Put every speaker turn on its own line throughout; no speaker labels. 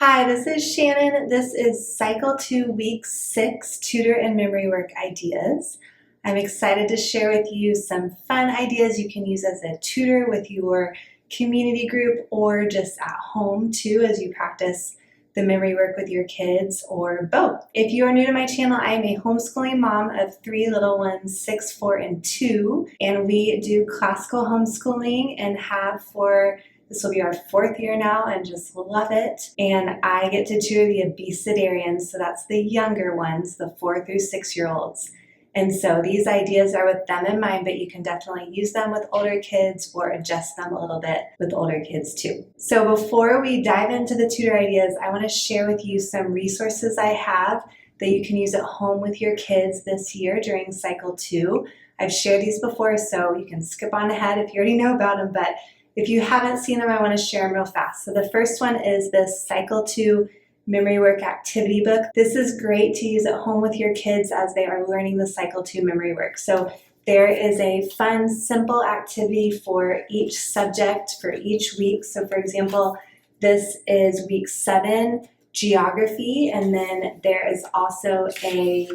Hi, this is Shannon. This is Cycle 2, Week 6, Tutor and Memory Work Ideas. I'm excited to share with you some fun ideas you can use as a tutor with your community group or just at home too as you practice the memory work with your kids or both. If you are new to my channel, I am a homeschooling mom of 3 little ones, 6, 4, and 2, and we do classical homeschooling and have for this will be our 4th year now and just love it. And I get to tutor the obesitarians, so that's the younger ones, the 4 through 6-year-olds. And so these ideas are with them in mind, but you can definitely use them with older kids or adjust them a little bit with older kids too. So before we dive into the tutor ideas, I want to share with you some resources I have that you can use at home with your kids this year during Cycle 2. I've shared these before, so you can skip on ahead if you already know about them, but if you haven't seen them, I want to share them real fast. So the first one is this Cycle 2 Memory Work Activity Book. This is great to use at home with your kids as they are learning the Cycle 2 memory work. So there is a fun, simple activity for each subject for each week. So for example, this is week 7, geography, and then there is also a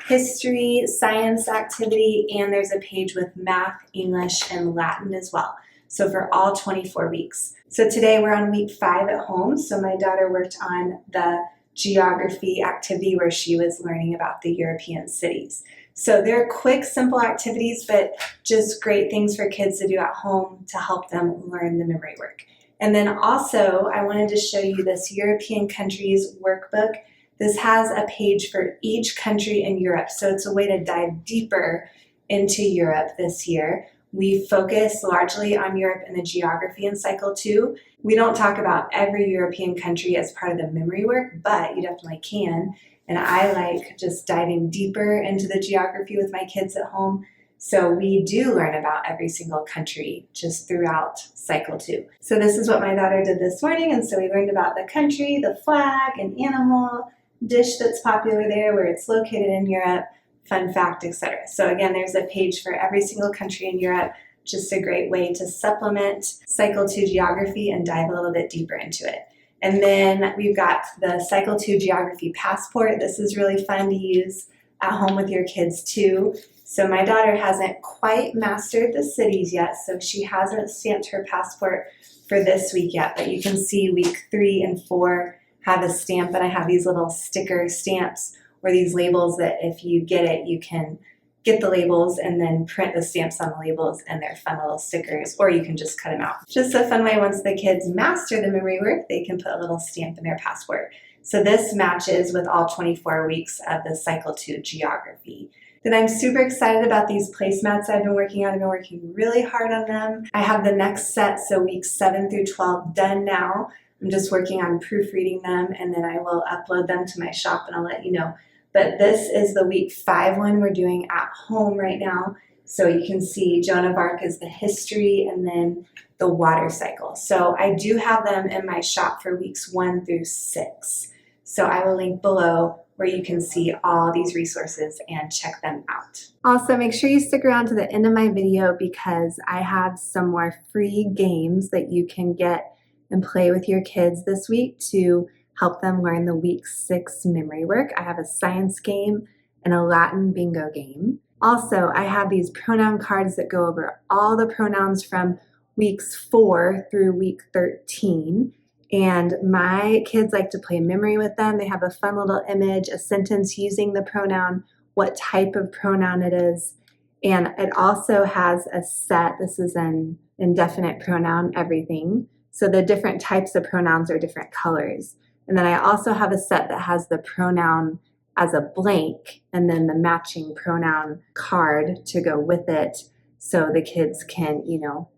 history, science activity, and there's a page with math, English, and Latin as well. So for all 24 weeks. So today we're on week 5 at home. So my daughter worked on the geography activity where she was learning about the European cities. So they're quick, simple activities, but just great things for kids to do at home to help them learn the memory work. And then also I wanted to show you this European countries workbook. This has a page for each country in Europe. So it's a way to dive deeper into Europe this year. We focus largely on Europe and the geography in Cycle 2. We don't talk about every European country as part of the memory work, but you definitely can. And I like just diving deeper into the geography with my kids at home. So we do learn about every single country just throughout Cycle 2. So this is what my daughter did this morning. And so we learned about the country, the flag, an animal, dish that's popular there, where it's located in Europe, fun fact, etc. So again, there's a page for every single country in Europe, just a great way to supplement Cycle 2 geography and dive a little bit deeper into it. And then we've got the Cycle 2 geography passport. This is really fun to use at home with your kids too. So my daughter hasn't quite mastered the cities yet, so she hasn't stamped her passport for this week yet, but you can see week 3 and 4 have a stamp, and I have these little sticker stamps or these labels that if you get it, you can get the labels and then print the stamps on the labels, and they're fun little stickers, or you can just cut them out. Just a fun way, once the kids master the memory work, they can put a little stamp in their passport. So this matches with all 24 weeks of the Cycle 2 geography. Then I'm super excited about these placemats I've been working on. I've been working really hard on them. I have the next set, so weeks 7 through 12 done now. I'm just working on proofreading them, and then I will upload them to my shop and I'll let you know. But this is the week 5 one we're doing at home right now. So you can see Joan of Arc is the history and then the water cycle. So I do have them in my shop for weeks 1 through 6. So I will link below where you can see all these resources and check them out. Also, make sure you stick around to the end of my video because I have some more free games that you can get and play with your kids this week to help them learn the week 6 memory work. I have a science game and a Latin bingo game. Also, I have these pronoun cards that go over all the pronouns from weeks 4 through week 13. And my kids like to play memory with them. They have a fun little image, a sentence using the pronoun, what type of pronoun it is. And it also has a set. This is an indefinite pronoun, everything. So the different types of pronouns are different colors. And then I also have a set that has the pronoun as a blank and then the matching pronoun card to go with it. So the kids can,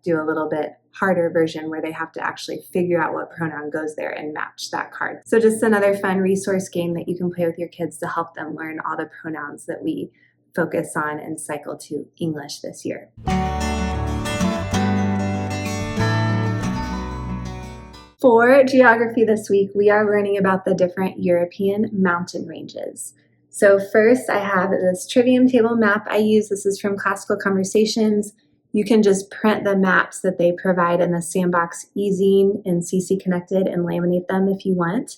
do a little bit harder version where they have to actually figure out what pronoun goes there and match that card. So just another fun resource game that you can play with your kids to help them learn all the pronouns that we focus on in Cycle 2 English this year. For geography this week, we are learning about the different European mountain ranges. So first I have this trivium table map I use. This is from Classical Conversations. You can just print the maps that they provide in the Sandbox eZine and CC Connected and laminate them if you want.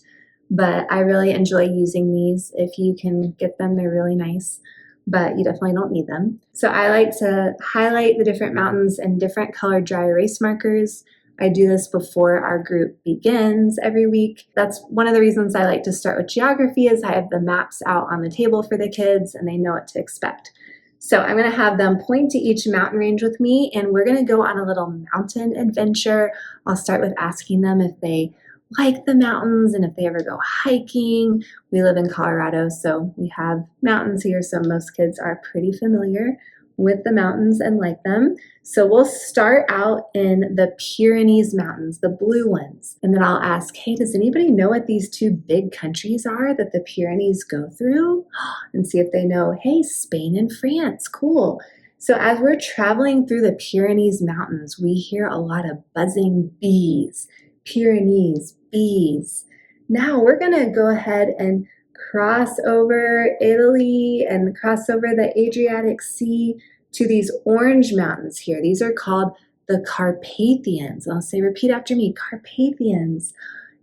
But I really enjoy using these. If you can get them, they're really nice, but you definitely don't need them. So I like to highlight the different mountains in different colored dry erase markers. I do this before our group begins every week. That's one of the reasons I like to start with geography, is I have the maps out on the table for the kids and they know what to expect. So I'm going to have them point to each mountain range with me, and we're going to go on a little mountain adventure. I'll start with asking them if they like the mountains and if they ever go hiking. We live in Colorado, so we have mountains here, so most kids are pretty familiar with the mountains and like them. So we'll start out in the Pyrenees Mountains, the blue ones. And then I'll ask, hey, does anybody know what these two big countries are that the Pyrenees go through? And see if they know, hey, Spain and France, cool. So as we're traveling through the Pyrenees Mountains, we hear a lot of buzzing bees. Pyrenees, bees. Now we're gonna go ahead and cross over Italy and cross over the Adriatic Sea to these orange mountains here. These are called the Carpathians. I'll say, repeat after me, Carpathians.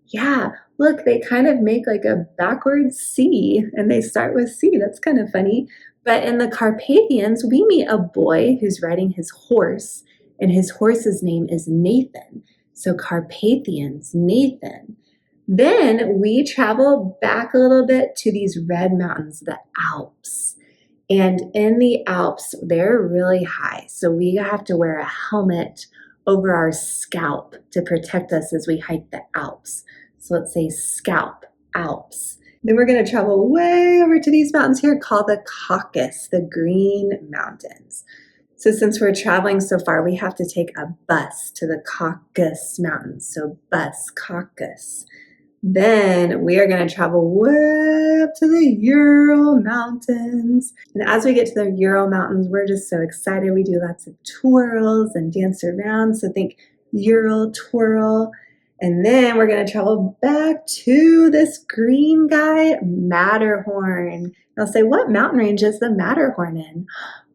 Yeah, look, they kind of make like a backwards C, and they start with C. That's kind of funny. But in the Carpathians, we meet a boy who's riding his horse, and his horse's name is Nathan. So Carpathians, Nathan. Then we travel back a little bit to these red mountains, the Alps. And in the Alps, they're really high. So we have to wear a helmet over our scalp to protect us as we hike the Alps. So let's say scalp, Alps. Then we're going to travel way over to these mountains here called the Caucasus, the Green Mountains. So since we're traveling so far, we have to take a bus to the Caucasus Mountains. So bus, Caucasus. Then we are going to travel way up to the Ural Mountains. And as we get to the Ural Mountains, we're just so excited. We do lots of twirls and dance around. So think Ural, twirl. And then we're going to travel back to this green guy, Matterhorn. I'll say, what mountain range is the Matterhorn in?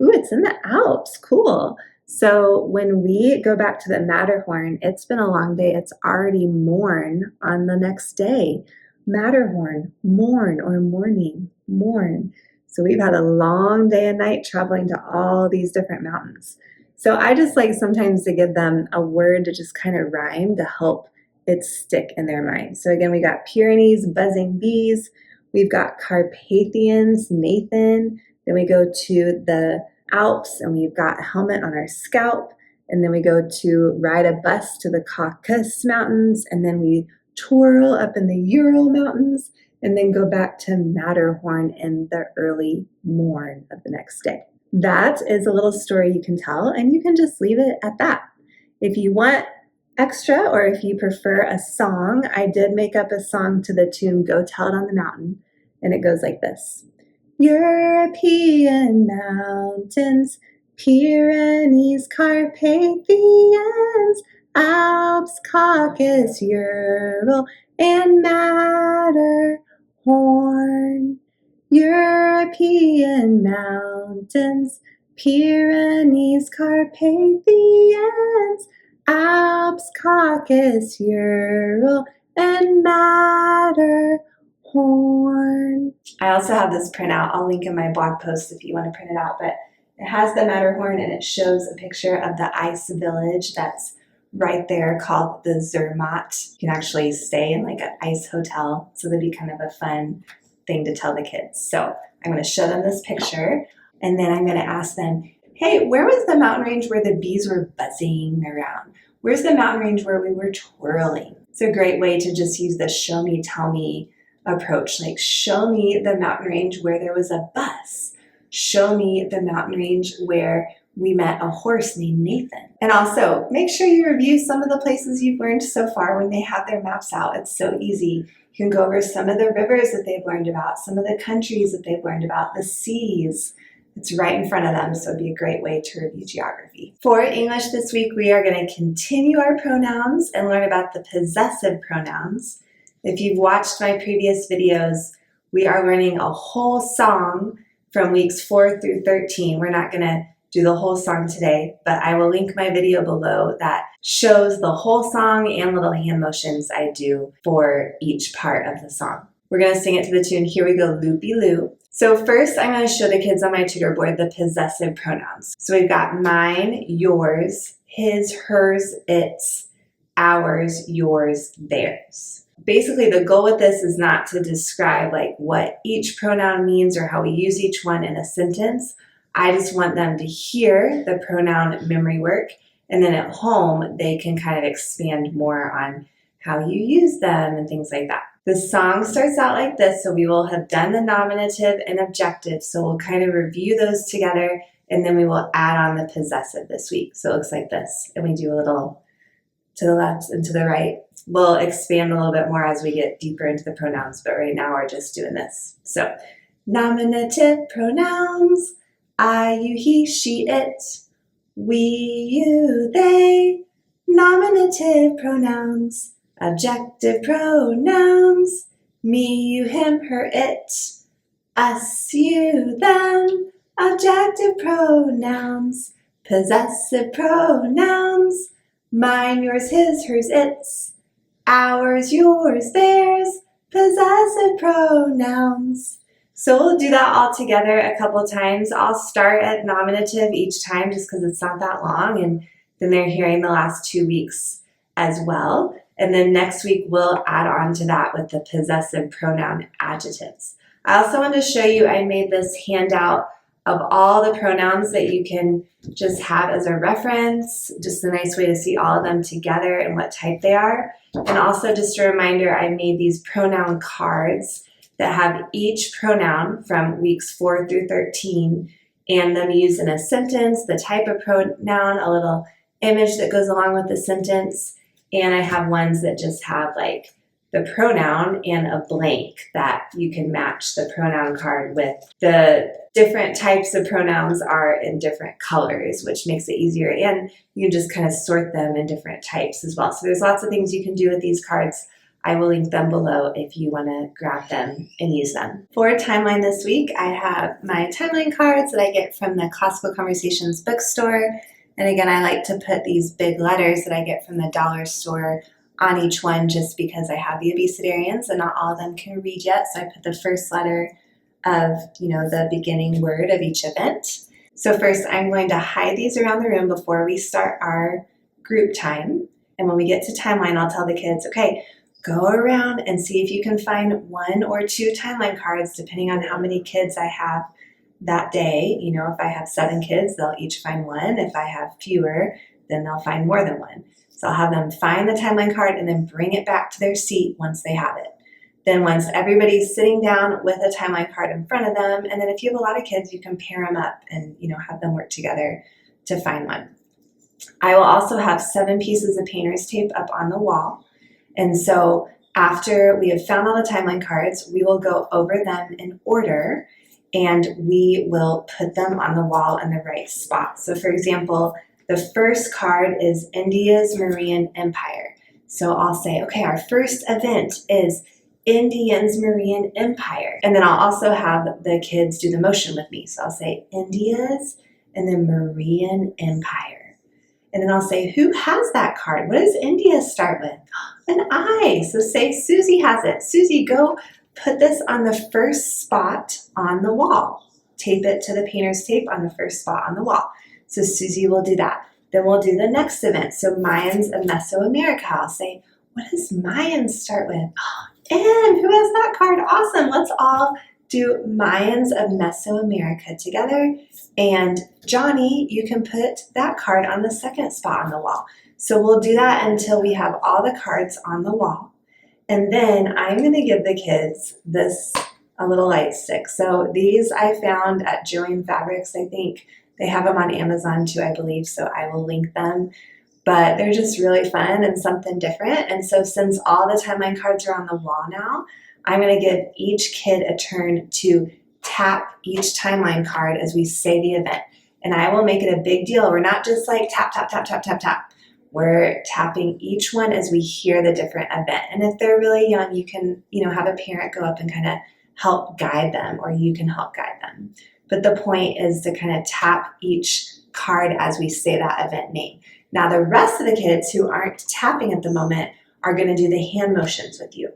Ooh, it's in the Alps. Cool. So when we go back to the Matterhorn, it's been a long day. It's already morn on the next day. Matterhorn, morn or morning, morn. So we've had a long day and night traveling to all these different mountains. So I just like sometimes to give them a word to just kind of rhyme to help it stick in their mind. So again, we got Pyrenees, buzzing bees. We've got Carpathians, Nathan. Then we go to the Alps and we've got a helmet on our scalp. And then we go to ride a bus to the Caucasus Mountains. And then we twirl up in the Ural Mountains and then go back to Matterhorn in the early morn of the next day. That is a little story you can tell, and you can just leave it at that. If you want extra, or if you prefer a song, I did make up a song to the tune Go Tell It on the Mountain, and it goes like this. European mountains, Pyrenees, Carpathians, Alps, Caucasus, Ural, and Matterhorn. European mountains, Pyrenees, Carpathians, Alps, Caucasus, Ural, and Matterhorn. I also have this printout. I'll link in my blog post if you want to print it out, but it has the Matterhorn and it shows a picture of the ice village that's right there called the Zermatt. You can actually stay in like an ice hotel, so that'd be kind of a fun thing to tell the kids. So I'm going to show them this picture, and then I'm going to ask them, hey, where was the mountain range where the bees were buzzing around? Where's the mountain range where we were twirling? It's a great way to just use the show me, tell me approach. Like, show me the mountain range where there was a bus. Show me the mountain range where we met a horse named Nathan. And also, make sure you review some of the places you've learned so far when they have their maps out. It's so easy. You can go over some of the rivers that they've learned about, some of the countries that they've learned about, the seas. It's right in front of them, so it'd be a great way to review geography. For English this week, we are going to continue our pronouns and learn about the possessive pronouns. If you've watched my previous videos, we are learning a whole song from weeks 4 through 13. We're not going to do the whole song today, but I will link my video below that shows the whole song and little hand motions I do for each part of the song. We're going to sing it to the tune Here We Go Loopy Loo. So first I'm going to show the kids on my tutor board the possessive pronouns. So we've got mine, yours, his, hers, its, ours, yours, theirs. Basically, the goal with this is not to describe like what each pronoun means or how we use each one in a sentence. I just want them to hear the pronoun memory work, and then at home they can kind of expand more on how you use them and things like that. The song starts out like this, so we will have done the nominative and objective, so we'll kind of review those together, and then we will add on the possessive this week. So it looks like this, and we do a little to the left and to the right. We'll expand a little bit more as we get deeper into the pronouns, but right now we're just doing this. So, nominative pronouns, I, you, he, she, it, we, you, they. Nominative pronouns, objective pronouns, me, you, him, her, it, us, you, them. Objective pronouns, possessive pronouns, mine, yours, his, hers, its, ours, yours, theirs, possessive pronouns. So we'll do that all together a couple times. I'll start at nominative each time just because it's not that long, and then they're hearing the last 2 weeks as well. And then next week we'll add on to that with the possessive pronoun adjectives. I also want to show you, I made this handout of all the pronouns that you can just have as a reference, just a nice way to see all of them together and what type they are. And also just a reminder, I made these pronoun cards that have each pronoun from weeks 4 through 13 and them used in a sentence, the type of pronoun, a little image that goes along with the sentence, and I have ones that just have like the pronoun and a blank that you can match the pronoun card with. The different types of pronouns are in different colors, which makes it easier, and you can just kind of sort them in different types as well. So there's lots of things you can do with these cards. I will link them below if you want to grab them and use them. For timeline this week, I have my timeline cards that I get from the Classical Conversations bookstore. And again, I like to put these big letters that I get from the dollar store on each one just because I have the obesitarians and not all of them can read yet. So I put the first letter of, the beginning word of each event. So first I'm going to hide these around the room before we start our group time. And when we get to timeline, I'll tell the kids, okay, go around and see if you can find 1 or 2 timeline cards depending on how many kids I have that day. If I have 7 kids, they'll each find 1. If I have fewer, then they'll find more than 1. So I'll have them find the timeline card and then bring it back to their seat once they have it. Then once everybody's sitting down with a timeline card in front of them, and then if you have a lot of kids, you can pair them up and have them work together to find one. I will also have 7 pieces of painter's tape up on the wall. And so after we have found all the timeline cards, we will go over them in order and we will put them on the wall in the right spot. So for example, the first card is India's Mauryan Empire. So I'll say, okay, our first event is India's Mauryan Empire. And then I'll also have the kids do the motion with me. So I'll say India's and then Mauryan Empire. And then I'll say, who has that card? What does India start with? An I. So say Susie has it. Susie, go put this on the first spot on the wall. Tape it to the painter's tape on the first spot on the wall. So Susie will do that. Then we'll do the next event. So Mayans of Mesoamerica. I'll say, what does Mayans start with? And who has that card? Awesome. Let's all do Mayans of Mesoamerica together. And Johnny, you can put that card on the second spot on the wall. So we'll do that until we have all the cards on the wall. And then I'm going to give the kids a little light stick. So these I found at Joanne Fabrics, I think. They have them on Amazon too, I believe, so I will link them. But they're just really fun and something different. And so since all the timeline cards are on the wall now, I'm going to give each kid a turn to tap each timeline card as we say the event. And I will make it a big deal. We're not just like tap, tap, tap, tap, tap, tap. We're tapping each one as we hear the different event. And if they're really young, you can, have a parent go up and kind of help guide them, or you can help guide them. But the point is to kind of tap each card as we say that event name. Now the rest of the kids who aren't tapping at the moment are going to do the hand motions with you.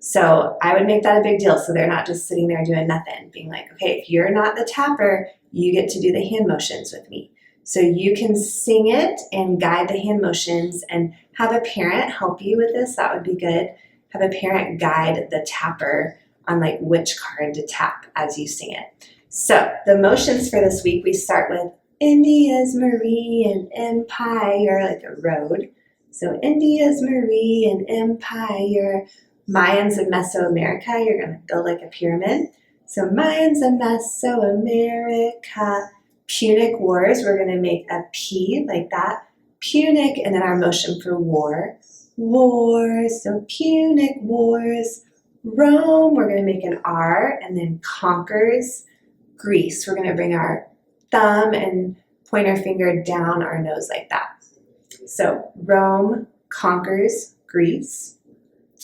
So I would make that a big deal so they're not just sitting there doing nothing, being like, okay, if you're not the tapper, you get to do the hand motions with me. So you can sing it and guide the hand motions and have a parent help you with this. That would be good. Have a parent guide the tapper on like which card to tap as you sing it. So the motions for this week, we start with India's Marian Empire, like a road. So India's Marian Empire. Mayans of Mesoamerica, you're going to build like a pyramid. So Mayans of Mesoamerica. Punic Wars, we're going to make a P like that. Punic, and then our motion for war. Wars, so Punic Wars. Rome, we're going to make an R, and then conquers. Greece, we're going to bring our thumb and point our finger down our nose like that. So Rome conquers Greece.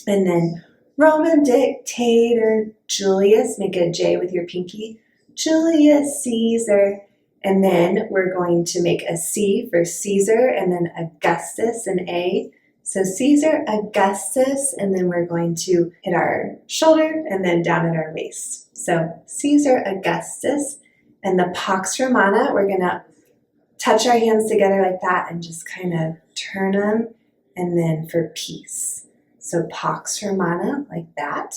And then Roman dictator Julius, make a J with your pinky. Julius Caesar. And then we're going to make a C for Caesar, and then Augustus, an A. So Caesar, Augustus, and then we're going to hit our shoulder and then down at our waist. So Caesar, Augustus, and the Pax Romana, we're going to touch our hands together like that and just kind of turn them, and then for peace. So Pax Romana, like that.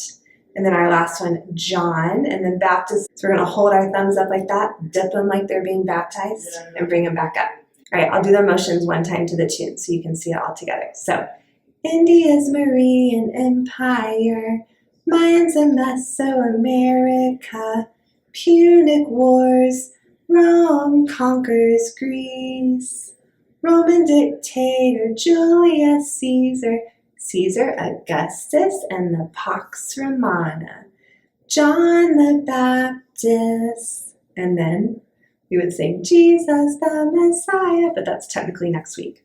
And then our last one, John, and then Baptist. So we're going to hold our thumbs up like that, dip them like they're being baptized, and bring them back up. All right, I'll do the motions one time to the tune so you can see it all together. So, India's Marian Empire, Mayans of Mesoamerica, Punic Wars, Rome conquers Greece, Roman dictator Julius Caesar, Caesar Augustus, and the Pax Romana, John the Baptist, and then we would sing Jesus the Messiah, but that's technically next week.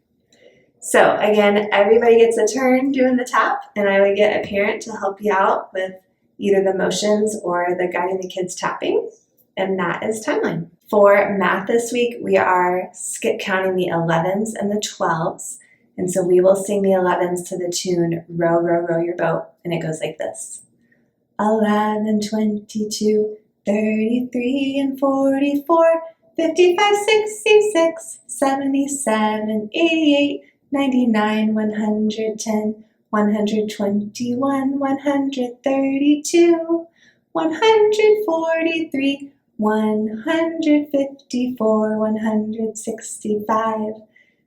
So again, everybody gets a turn doing the tap, and I would get a parent to help you out with either the motions or the guiding the kids tapping, and that is timeline. For math this week, we are skip counting the 11s and the 12s. And so we will sing the 11s to the tune, Row, Row, Row Your Boat. And it goes like this. 11, 22, 33, and 44, 55, 66, 77, 88, 99, 110, 121, 132, 143, 154, 165.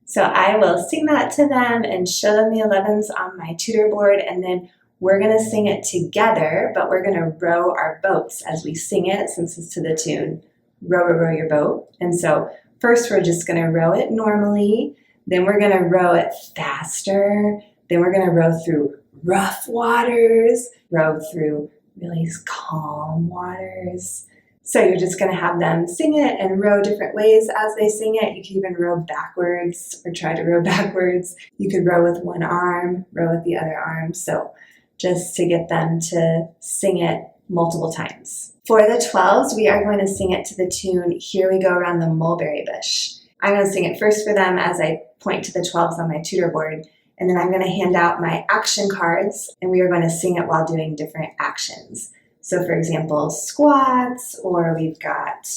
So I will sing that to them and show them the 11s on my tutor board, and then we're going to sing it together, but we're going to row our boats as we sing it, since it's to the tune, Row, Row, Row Your Boat. And so first we're just going to row it normally, then we're going to row it faster, then we're going to row through rough waters, row through really calm waters. So you're just going to have them sing it and row different ways as they sing it. You can even row backwards or try to row backwards. You could row with one arm, row with the other arm. So just to get them to sing it multiple times. For the 12s, we are going to sing it to the tune, Here We Go Around the Mulberry Bush. I'm going to sing it first for them as I point to the 12s on my tutor board. And then I'm going to hand out my action cards, and we are going to sing it while doing different actions. So for example, squats, or we've got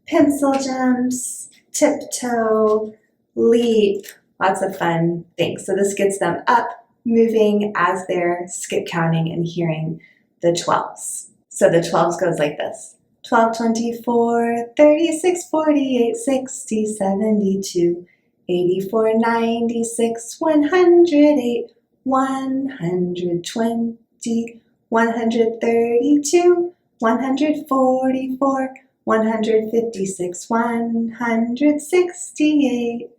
pencil jumps, tiptoe, leap, lots of fun things. So this gets them up, moving as they're skip counting and hearing the 12s. So the 12s goes like this. 12, 24, 36, 48, 60, 72, 84, 96, 108, 120, 132, 144, 156, 168,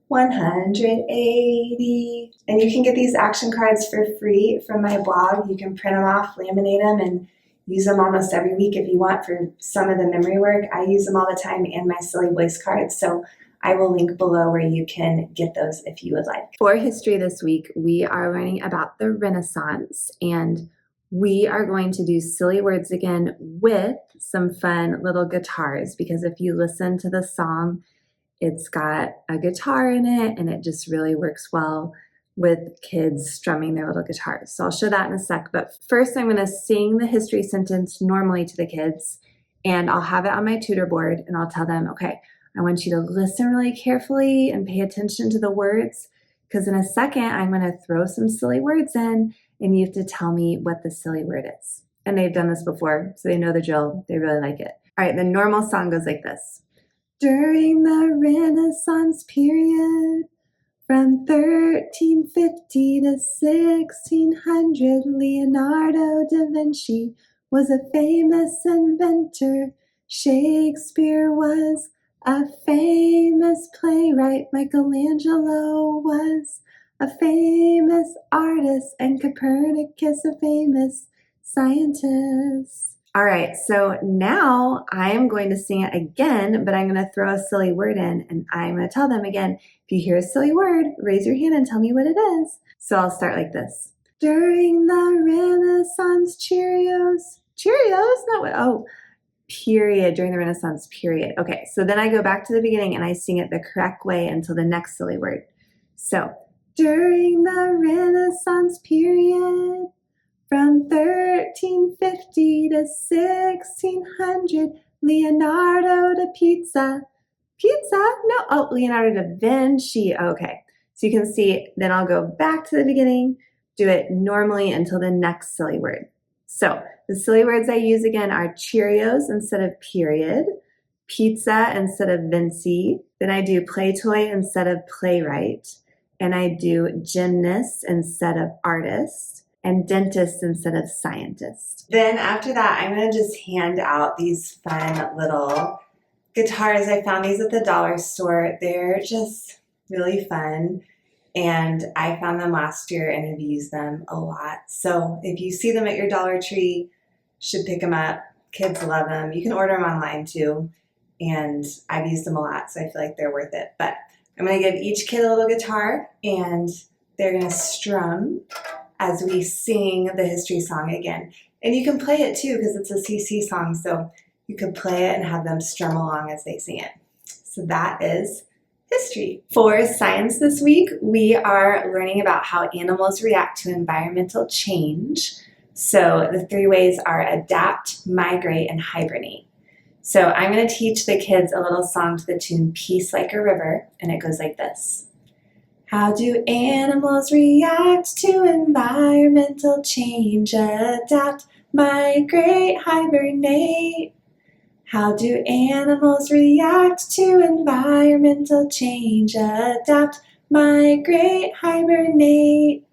180. And you can get these action cards for free from my blog. You can print them off, laminate them, and use them almost every week if you want for some of the memory work. I use them all the time in my silly voice cards. So I will link below where you can get those if you would like. For history this week, we are learning about the Renaissance, and we are going to do silly words again with some fun little guitars, because if you listen to the song,
It's got a guitar in it, and it just really works well with kids strumming their little guitars. So I'll show that in a sec. But first, I'm going to sing the history sentence normally to the kids, and I'll have it on my tutor board, and I'll tell them, okay, I want you to listen really carefully and pay attention to the words, because in a second, I'm going to throw some silly words in, and you have to tell me what the silly word is. And they've done this before, so they know the drill. They really like it. All right, the normal song goes like this. During the Renaissance period, from 1350 to 1600, Leonardo da Vinci was a famous inventor. Shakespeare was a famous playwright. Michelangelo was a famous artist, and Copernicus a famous scientist. All right, so now I am going to sing it again, but I'm going to throw a silly word in, and I'm going to tell them again, if you hear a silly word, raise your hand and tell me what it is. So I'll start like this. During the Renaissance, Cheerios. Cheerios? Not what? Oh, period. During the Renaissance, period. Okay, so then I go back to the beginning and I sing it the correct way until the next silly word. So, during the Renaissance period, from 1350 to 1600, Leonardo da Pizza. Pizza? No, oh, Leonardo da Vinci. Okay, so you can see, then I'll go back to the beginning, do it normally until the next silly word. So the silly words I use again are Cheerios instead of period, pizza instead of Vinci, then I do play toy instead of playwright, and I do gymnast instead of artist, and dentist instead of scientist. Then after that, I'm going to just hand out these fun little guitars. I found these at the dollar store. They're just really fun, and I found them last year and have used them a lot. So if you see them at your Dollar Tree, you should pick them up. Kids love them. You can order them online too, and I've used them a lot, so I feel like they're worth it. But I'm going to give each kid a little guitar, and they're going to strum as we sing the history song again. And you can play it too, because it's a CC song, so you can play it and have them strum along as they sing it. So that is history. For science this week, we are learning about how animals react to environmental change. So the 3 ways are adapt, migrate, and hibernate. So I'm going to teach the kids a little song to the tune Peace Like a River, and it goes like this. How do animals react to environmental change? Adapt, migrate, hibernate. How do animals react to environmental change? Adapt, migrate, hibernate.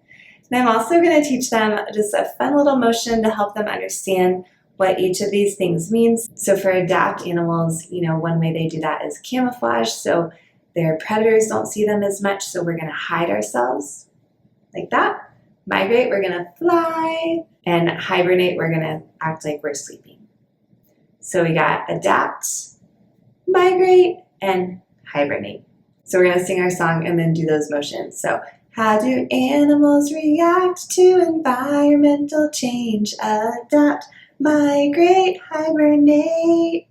And I'm also going to teach them just a fun little motion to help them understand what each of these things means. So for adapt animals, one way they do that is camouflage. So their predators don't see them as much, so we're going to hide ourselves like that. Migrate, we're going to fly. And hibernate, we're going to act like we're sleeping. So we got adapt, migrate, and hibernate. So we're going to sing our song and then do those motions. So how do animals react to environmental change? Adapt, migrate, hibernate.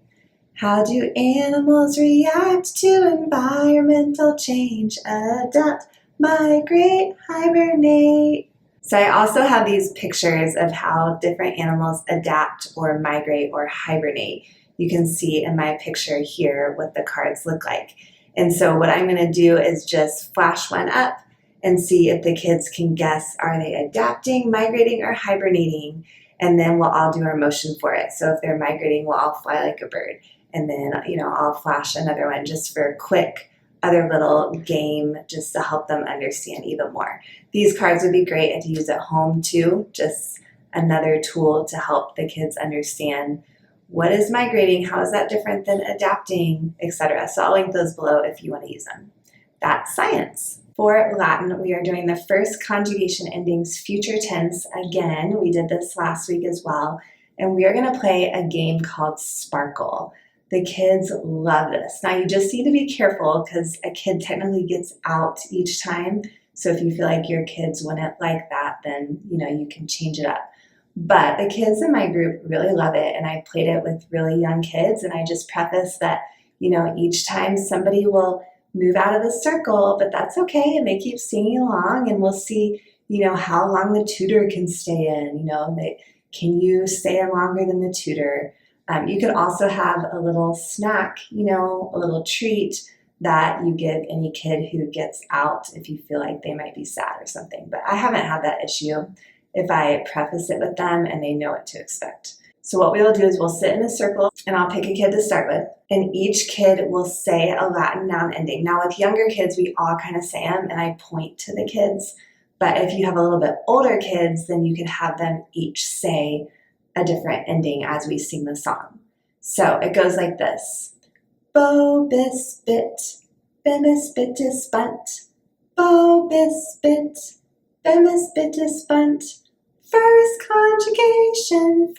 How do animals react to environmental change? Adapt, migrate, hibernate. So I also have these pictures of how different animals adapt or migrate or hibernate. You can see in my picture here what the cards look like. And so what I'm going to do is just flash one up and see if the kids can guess, are they adapting, migrating, or hibernating? And then we'll all do our motion for it. So if they're migrating, we'll all fly like a bird. And then, I'll flash another one just for a quick other little game just to help them understand even more. These cards would be great to use at home too, just another tool to help the kids understand what is migrating, how is that different than adapting, etc. So I'll link those below if you want to use them. That's science. For Latin, we are doing the first conjugation endings future tense again. We did this last week as well. And we are going to play a game called Sparkle. The kids love this. Now you just need to be careful because a kid technically gets out each time. So if you feel like your kids wouldn't like that, then you can change it up. But the kids in my group really love it, and I played it with really young kids, and I just preface that
Each time somebody will move out of the circle, but that's okay, and they keep singing along, and we'll see, how long the tutor can stay in. Can you stay in longer than the tutor? You could also have a little snack, a little treat that you give any kid who gets out if you feel like they might be sad or something. But I haven't had that issue if I preface it with them and they know what to expect. So what we'll do is we'll sit in a circle, and I'll pick a kid to start with, and each kid will say a Latin noun ending. Now with younger kids, we all kind of say them, and I point to the kids. But if you have a little bit older kids, then you could have them each say a different ending as we sing the song. So it goes like this. Bo bis bit, bemis bitis bunt. Bo bis bit, bemis bitis bunt. First conjugation,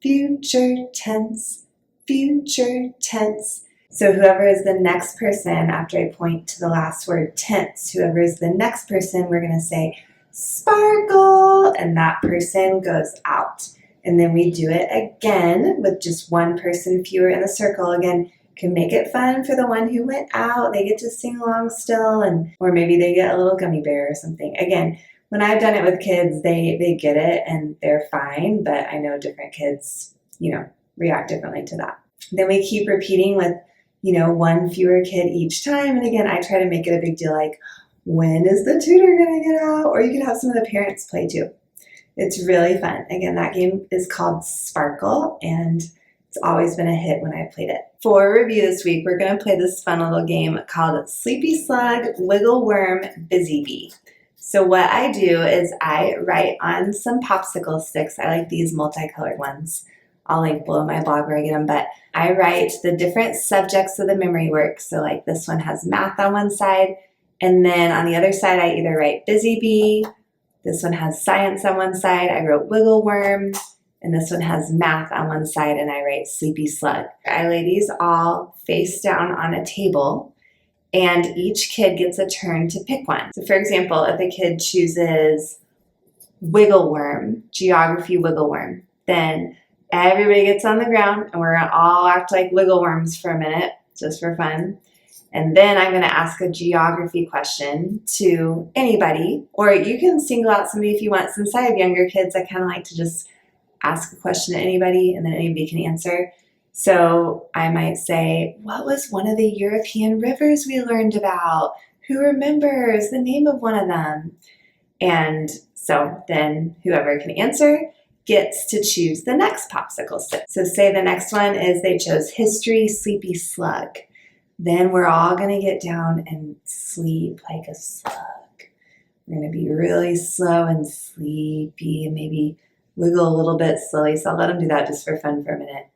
future tense, future tense. So whoever is the next person, after I point to the last word tense, whoever is the next person, we're going to say sparkle, and that person goes out. And then we do it again with just one person fewer in the circle. Again, can make it fun for the one who went out. They get to sing along still, or maybe they get a little gummy bear or something. Again, when I've done it with kids, they get it and they're fine, but I know different kids, react differently to that. Then we keep repeating with, one fewer kid each time. And again, I try to make it a big deal, like, when is the tutor going to get out? Or you can have some of the parents play too. It's really fun. Again, that game is called Sparkle, and it's always been a hit when I played it. For review this week, we're going to play this fun little game called Sleepy Slug, Wiggle Worm, Busy Bee. So what I do is I write on some popsicle sticks. I like these multicolored ones. I'll link below my blog where I get them, but I write the different subjects of the memory work. So like this one has math on one side, and then on the other side I either write Busy Bee, this one has science on one side, I wrote Wiggle Worm, and this one has math on one side and I write Sleepy Slug. I lay these all face down on a table, and each kid gets a turn to pick one. So for example, if a kid chooses Wiggle Worm, geography Wiggle Worm, then everybody gets on the ground and we're gonna all act like wiggle worms for a minute, just for fun. And then I'm gonna ask a geography question to anybody, or you can single out somebody if you want. Since I have younger kids, I kind of like to just ask a question to anybody and then anybody can answer. So I might say, what was one of the European rivers we learned about? Who remembers the name of one of them? And so then whoever can answer gets to choose the next popsicle stick. So say the next one is they chose history, Sleepy Slug. Then we're all gonna get down and sleep like a slug. We're gonna be really slow and sleepy and maybe wiggle a little bit slowly. So I'll let them do that just for fun for a minute.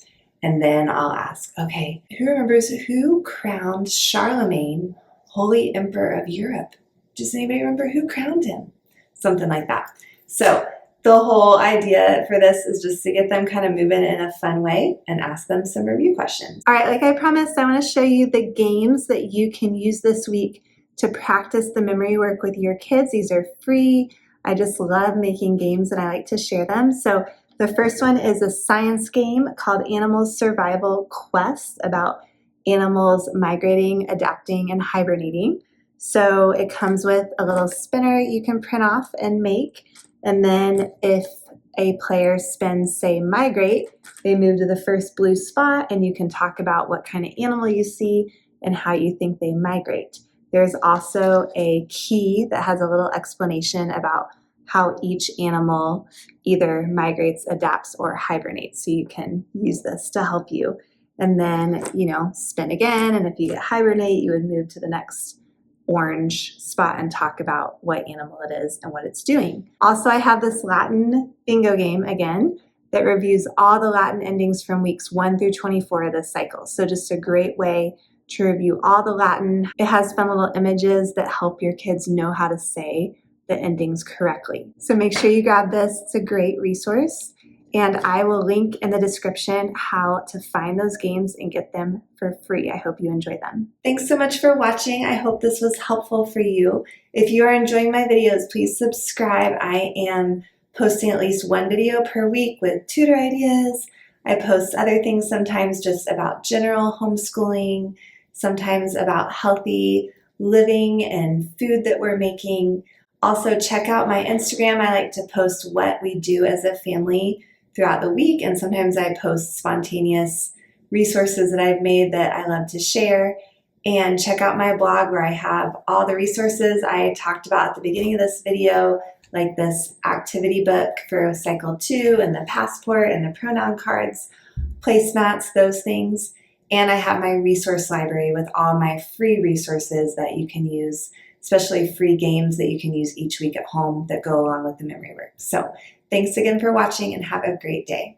And then I'll ask, okay, who remembers who crowned Charlemagne Holy Emperor of Europe? Does anybody remember who crowned him? Something like that. So the whole idea for this is just to get them kind of moving in a fun way and ask them some review questions. All right, like I promised, I want to show you the games that you can use this week to practice the memory work with your kids. These are free. I just love making games and I like to share them. So the first one is a science game called Animals Survival Quest, about animals migrating, adapting, and hibernating. So it comes with a little spinner you can print off and make. And then if a player spins, say, migrate, they move to the first blue spot and you can talk about what kind of animal you see and how you think they migrate. There's also a key that has a little explanation about how each animal either migrates, adapts, or hibernates. So you can use this to help you. And then, spin again. And if you get hibernate, you would move to the next orange spot and talk about what animal it is and what it's doing. Also, I have this Latin bingo game again that reviews all the Latin endings from weeks 1 through 24 of this cycle. So just a great way to review all the Latin. It has fun little images that help your kids know how to say the endings correctly. So make sure you grab this. It's a great resource. And I will link in the description how to find those games and get them for free. I hope you enjoy them. Thanks so much for watching. I hope this was helpful for you. If you are enjoying my videos, please subscribe. I am posting at least one video per week with tutor ideas. I post other things sometimes just about general homeschooling, sometimes about healthy living and food that we're making. Also, check out my Instagram. I like to post what we do as a family throughout the week, and sometimes I post spontaneous resources that I've made that I love to share. And check out my blog where I have all the resources I talked about at the beginning of this video, like this activity book for Cycle 2 and the passport and the pronoun cards, placemats, those things. And I have my resource library with all my free resources that you can use, especially free games that you can use each week at home that go along with the memory work. So thanks again for watching and have a great day.